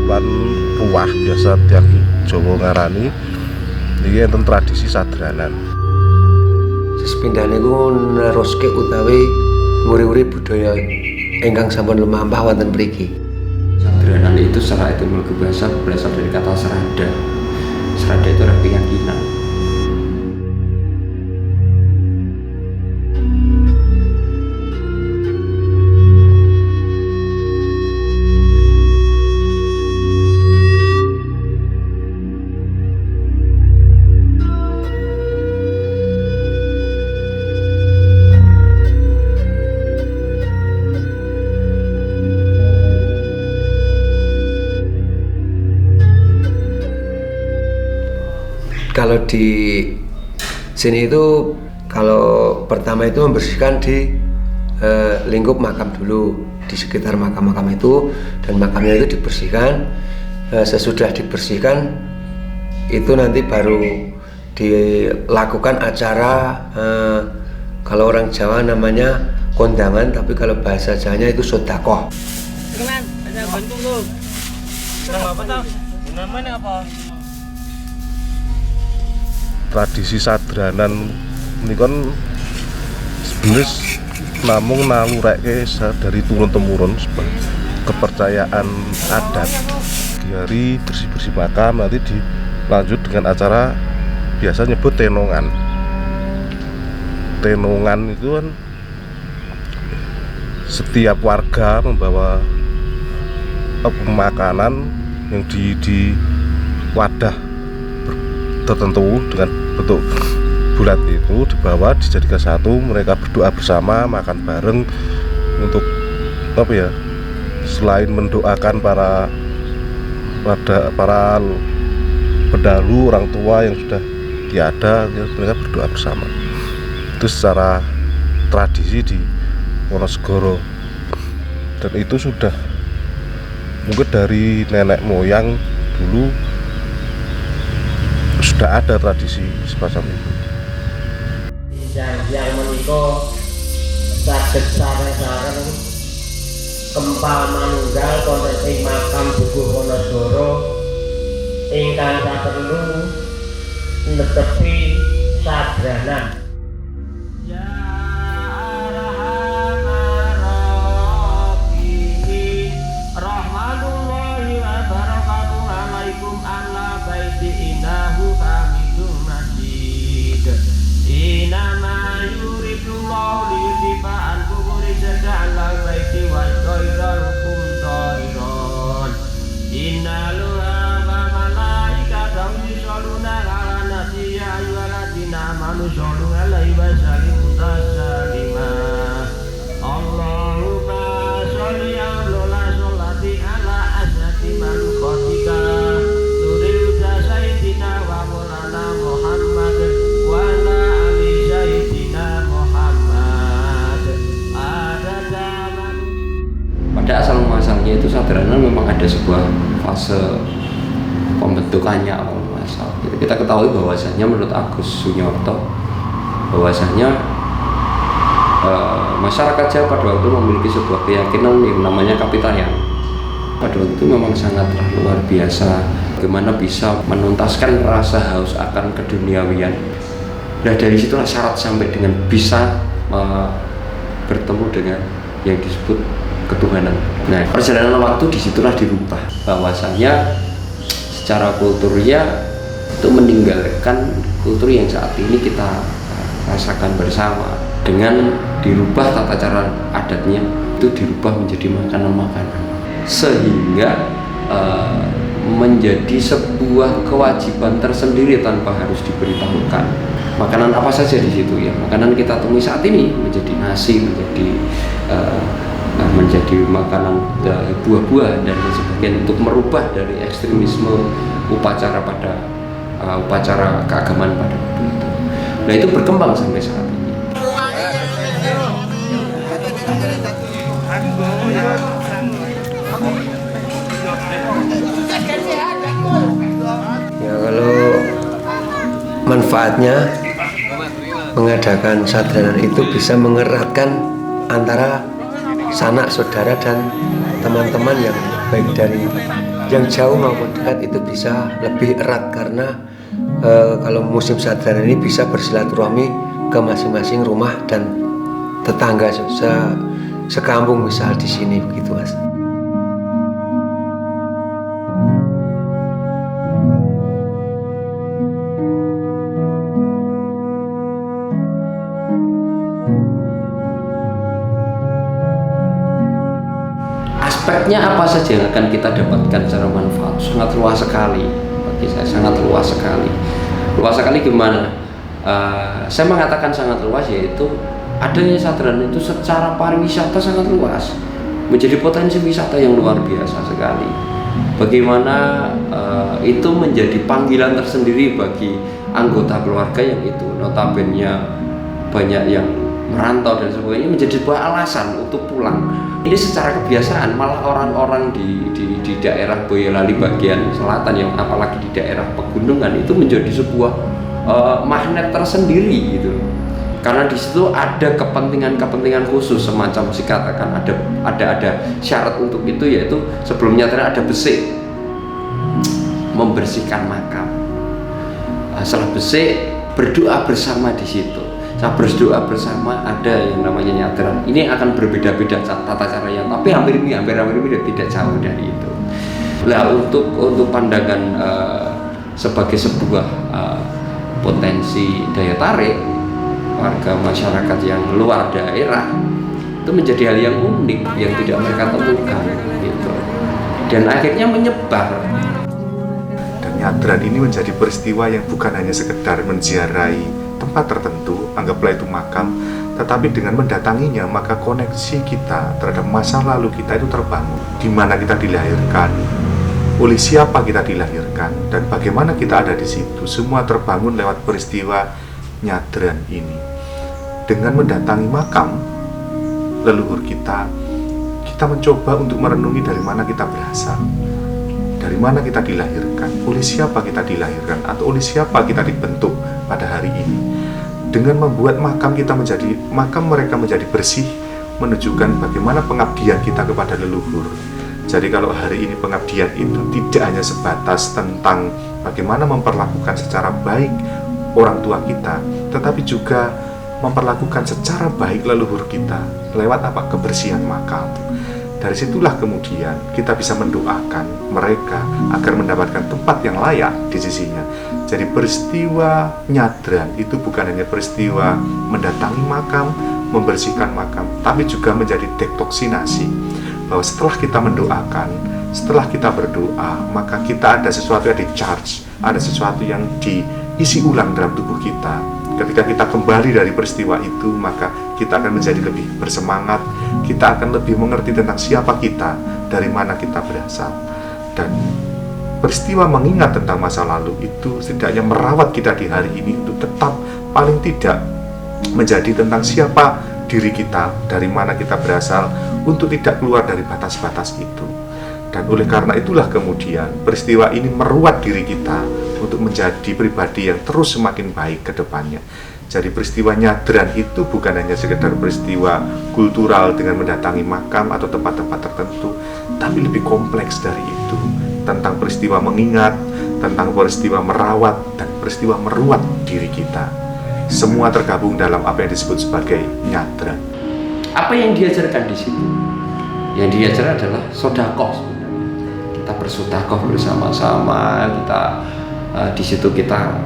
Bulan Puah biasa tiang Jawa ngarani iki enten tradisi sadranan. Sepindah niku neruske utawi nguri-uri budaya ingkang sampun lumampah wonten mriki. Sadranan itu secara etimologi bahasa berasal dari kata serada. Serada itu adalah keyakinan. Kalau di sini itu kalau pertama itu membersihkan di lingkup makam dulu, di sekitar makam-makam itu, dan makamnya itu dibersihkan. Sesudah dibersihkan itu nanti baru dilakukan acara, kalau orang Jawa namanya kondangan, tapi kalau bahasa Jawanya itu sodakoh. Teman, ada bantu lu. Nama apa tau? Namanya apa? Tradisi sadranan ini kan sebenarnya namung nalureke dari turun-temurun kepercayaan adat. Di hari bersih-bersih makam nanti dilanjut dengan acara biasa nyebut tenongan. Tenongan itu kan setiap warga membawa makanan yang di wadah tertentu dengan bentuk bulat itu dibawa, dijadikan satu, mereka berdoa bersama, makan bareng untuk apa ya, selain mendoakan para pendahulu orang tua yang sudah tiada, mereka berdoa bersama. Itu secara tradisi di Wonosegoro, dan itu sudah mungkin dari nenek moyang dulu sudah ada tradisi semacam itu. Yang menika saged sareng-sareng kempal manunggal wonten ing makam Dukuh Wonosegoro ingkang saperlu netepi sadranan. Pada asal muasalnya itu sadranan memang ada sebuah fase pembentukannya awal muasal. Kita ketahui bahwasanya menurut Agus Sunyarto bahwasanya masyarakat Jawa pada waktu memiliki sebuah keyakinan yang namanya kapitayan. Pada waktu itu memang sangat luar biasa bagaimana bisa menuntaskan rasa haus akan keduniawian. Nah dari situlah syarat sampai dengan bisa bertemu dengan yang disebut ketuhanan. Nah perjalanan waktu disitulah dirubah bahwasanya secara kulturnya itu meninggalkan kultur yang saat ini kita rasakan bersama, dengan dirubah tata cara adatnya itu dirubah menjadi makanan-makanan, sehingga menjadi sebuah kewajiban tersendiri tanpa harus diberitahukan. Makanan apa saja di situ ya, makanan kita temui saat ini menjadi nasi, menjadi makanan buah-buah dan sebagainya, untuk merubah dari ekstremisme upacara pada upacara keagamaan pada waktu itu. Nah itu berkembang sampai saat ini. Ya kalau manfaatnya mengadakan sadranan itu bisa mengeratkan antara sanak saudara dan teman-teman yang baik dari yang jauh maupun dekat, itu bisa lebih erat karena kalau musim sadranan ini bisa bersilaturahmi ke masing-masing rumah dan tetangga sekampung misal di sini, begitu Mas. Aspeknya apa saja yang akan kita dapatkan secara manfaat? Sangat luas sekali bagi saya, sangat luas sekali. Luas sekali gimana? Saya mengatakan sangat luas, yaitu adanya sadranan itu secara pariwisata sangat luas, menjadi potensi wisata yang luar biasa sekali. Bagaimana itu menjadi panggilan tersendiri bagi anggota keluarga yang itu notabene banyak yang merantau dan sebagainya, menjadi sebuah alasan untuk pulang. Ini secara kebiasaan malah orang-orang di daerah Boyolali bagian selatan, yang apalagi di daerah pegunungan, itu menjadi sebuah magnet tersendiri gitu. Karena di situ ada kepentingan khusus, semacam dikatakan ada syarat untuk itu, yaitu sebelumnya ada besik membersihkan makam. Setelah besik berdoa bersama di situ. Saat berdoa bersama ada yang namanya nyadran. Ini akan berbeda-beda tata caranya, tapi hampir tidak jauh dari itu. Nah, untuk pandangan sebagai sebuah potensi daya tarik warga masyarakat yang luar daerah, itu menjadi hal yang unik yang tidak mereka temukan gitu. Dan akhirnya menyebar. Dan nyadran ini menjadi peristiwa yang bukan hanya sekedar menziarahi tempat tertentu, anggaplah itu makam, tetapi dengan mendatanginya maka koneksi kita terhadap masa lalu kita itu terbangun. Di mana kita dilahirkan, oleh siapa kita dilahirkan, dan bagaimana kita ada di situ, semua terbangun lewat peristiwa nyadran ini. Dengan mendatangi makam leluhur kita mencoba untuk merenungi dari mana kita berasal, dari mana kita dilahirkan, oleh siapa kita dilahirkan, atau oleh siapa kita dibentuk pada hari ini. Dengan membuat makam mereka menjadi bersih, menunjukkan bagaimana pengabdian kita kepada leluhur. Jadi kalau hari ini pengabdian itu tidak hanya sebatas tentang bagaimana memperlakukan secara baik orang tua kita, tetapi juga memperlakukan secara baik leluhur kita lewat apa? Kebersihan makam. Dari situlah kemudian kita bisa mendoakan mereka agar mendapatkan tempat yang layak di sisinya. Jadi peristiwa nyadran itu bukan hanya peristiwa mendatangi makam, membersihkan makam, tapi juga menjadi detoksinasi. Bahwa setelah kita mendoakan, setelah kita berdoa, maka kita ada sesuatu yang di-charge, ada sesuatu yang diisi ulang dalam tubuh kita. Ketika kita kembali dari peristiwa itu, maka kita akan menjadi lebih bersemangat, kita akan lebih mengerti tentang siapa kita, dari mana kita berasal. Dan peristiwa mengingat tentang masa lalu itu setidaknya merawat kita di hari ini untuk tetap paling tidak menjadi tentang siapa diri kita, dari mana kita berasal, untuk tidak keluar dari batas-batas itu. Dan oleh karena itulah kemudian peristiwa ini meruat diri kita untuk menjadi pribadi yang terus semakin baik ke depannya. Jadi peristiwa nyadran itu bukan hanya sekedar peristiwa kultural dengan mendatangi makam atau tempat-tempat tertentu, tapi lebih kompleks dari itu. Tentang peristiwa mengingat, tentang peristiwa merawat, dan peristiwa meruat diri kita. Semua tergabung dalam apa yang disebut sebagai nyadran. Apa yang diajarkan di situ? Yang diajarkan adalah sodakoh sebenarnya. Kita bersodakoh bersama-sama, kita di situ kita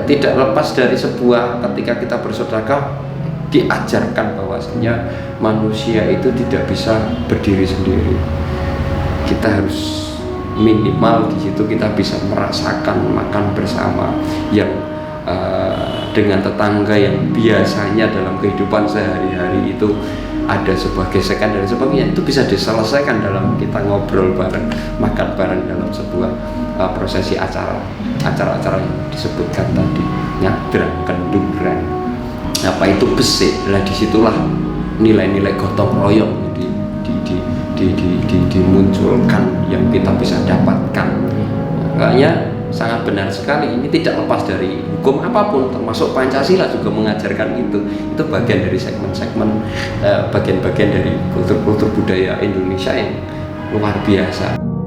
tidak lepas dari sebuah, ketika kita bersedekah diajarkan bahwasanya manusia itu tidak bisa berdiri sendiri. Kita harus minimal di situ kita bisa merasakan makan bersama yang dengan tetangga yang biasanya dalam kehidupan sehari-hari itu ada sebuah gesekan dan sebagainya, itu bisa diselesaikan dalam kita ngobrol bareng, makan bareng dalam sebuah prosesi acara-acara yang disebutkan tadi, nyadran, kenduran, apa itu besik. Nah disitulah nilai-nilai gotong royong dimunculkan yang kita bisa dapatkan. Makanya sangat benar sekali. Ini tidak lepas dari hukum apapun, termasuk Pancasila juga mengajarkan itu. Itu bagian dari segmen-segmen, bagian-bagian dari kultur-kultur budaya Indonesia yang luar biasa.